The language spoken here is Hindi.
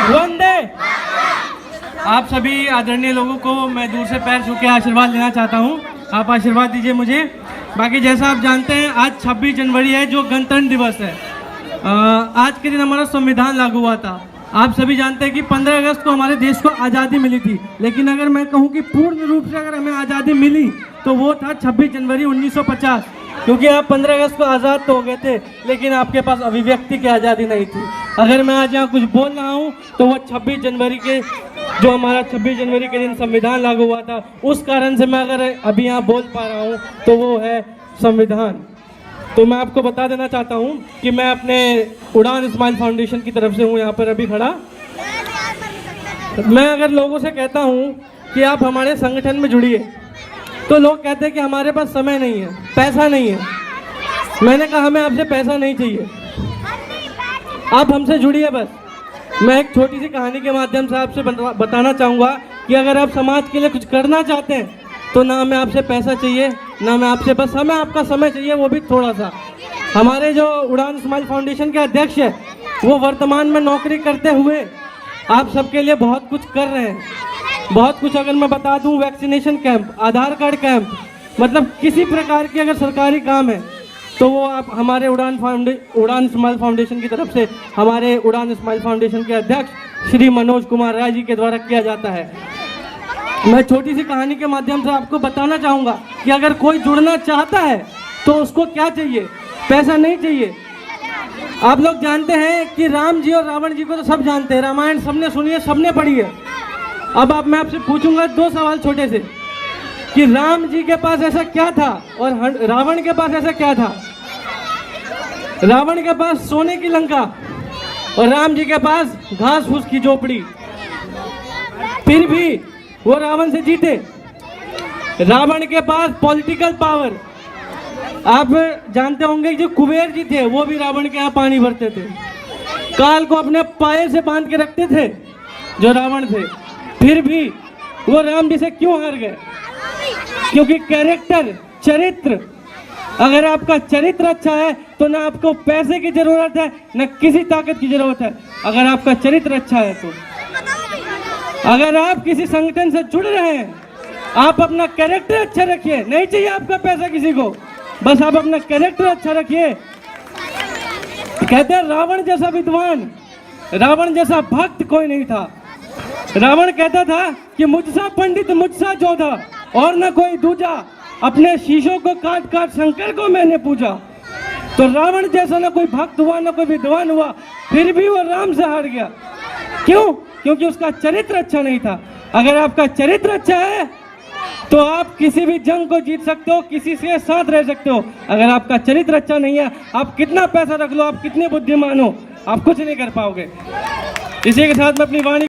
वंदे। आप सभी आदरणीय लोगों को मैं दूर से पैर छू के आशीर्वाद लेना चाहता हूँ। आप आशीर्वाद दीजिए मुझे। बाकी जैसा आप जानते हैं आज 26 जनवरी है जो गणतंत्र दिवस है। आज के दिन हमारा संविधान लागू हुआ था। आप सभी जानते हैं कि 15 अगस्त को हमारे देश को आज़ादी मिली थी, लेकिन अगर मैं कहूँ कि पूर्ण रूप से अगर हमें आज़ादी मिली तो वो था 26 जनवरी 1950, क्योंकि आप 15 अगस्त को आज़ाद तो हो गए थे लेकिन आपके पास अभिव्यक्ति की आज़ादी नहीं थी। अगर मैं आज यहाँ कुछ बोल रहा हूँ तो वो 26 जनवरी के जो हमारा 26 जनवरी के दिन संविधान लागू हुआ था उस कारण से मैं अगर अभी यहाँ बोल पा रहा हूँ तो वो है संविधान। तो मैं आपको बता देना चाहता हूँ कि मैं अपने उड़ान स्माइल फाउंडेशन की तरफ से हूँ यहाँ पर अभी खड़ा। मैं अगर लोगों से कहता हूँ कि आप हमारे संगठन में जुड़िए तो लोग कहते हैं कि हमारे पास समय नहीं है, पैसा नहीं है। मैंने कहा हमें आपसे पैसा नहीं चाहिए, आप हमसे जुड़िए बस। मैं एक छोटी सी कहानी के माध्यम से आपसे बताना चाहूँगा कि अगर आप समाज के लिए कुछ करना चाहते हैं तो ना हमें आपसे पैसा चाहिए, ना हमें आपसे, बस हमें आपका समय चाहिए, वो भी थोड़ा सा। हमारे जो उड़ान स्माइल फाउंडेशन के अध्यक्ष है वो वर्तमान में नौकरी करते हुए आप सबके लिए बहुत कुछ कर रहे हैं, बहुत कुछ। अगर मैं बता दूं, वैक्सीनेशन कैंप, आधार कार्ड कैंप, मतलब किसी प्रकार की अगर सरकारी काम है तो वो आप हमारे उड़ान स्माइल फाउंडेशन की तरफ से हमारे उड़ान स्माइल फाउंडेशन के अध्यक्ष श्री मनोज कुमार राय जी के द्वारा किया जाता है। मैं छोटी सी कहानी के माध्यम से आपको बताना चाहूँगा कि अगर कोई जुड़ना चाहता है तो उसको क्या चाहिए, पैसा नहीं चाहिए। आप लोग जानते हैं कि राम जी और रावण जी को तो सब जानते हैं, रामायण सबने सुनी है, सबने पढ़ी है। अब मैं आपसे पूछूंगा 2 सवाल छोटे से कि राम जी के पास ऐसा क्या था और रावण के पास ऐसा क्या था। रावण के पास सोने की लंका और राम जी के पास घास फूस की झोपड़ी, फिर भी वो रावण से जीते। रावण के पास पॉलिटिकल पावर, आप जानते होंगे जो कुबेर जी थे वो भी रावण के यहाँ पानी भरते थे, काल को अपने पाए से बांध के रखते थे जो रावण थे, फिर भी वो राम जी से क्यों हार गए? क्योंकि कैरेक्टर, चरित्र, अगर आपका चरित्र अच्छा है तो ना आपको पैसे की जरूरत है ना किसी ताकत की जरूरत है। अगर आपका चरित्र अच्छा है तो अगर आप किसी संगठन से जुड़ रहे हैं, आप अपना कैरेक्टर अच्छा रखिए, नहीं चाहिए आपका पैसा किसी को, बस आप अपना कैरेक्टर अच्छा रखिए। कहते हैं रावण जैसा विद्वान, रावण जैसा भक्त कोई नहीं था। रावण कहता था कि मुझसा पंडित मुझसा जोधा और न कोई दूजा, अपने शीशों को काट काट शंकर को मैंने पूजा। तो रावण जैसा ना कोई भक्त हुआ ना कोई विद्वान हुआ, फिर भी वो राम से हार गया। क्यों? क्योंकि उसका चरित्र अच्छा नहीं था। अगर आपका चरित्र अच्छा है तो आप किसी भी जंग को जीत सकते हो, किसी के साथ रह सकते हो। अगर आपका चरित्र अच्छा नहीं है, आप कितना पैसा रख लो, आप कितने बुद्धिमान हो, आप कुछ नहीं कर पाओगे। इसी के साथ मैं अपनी वाणी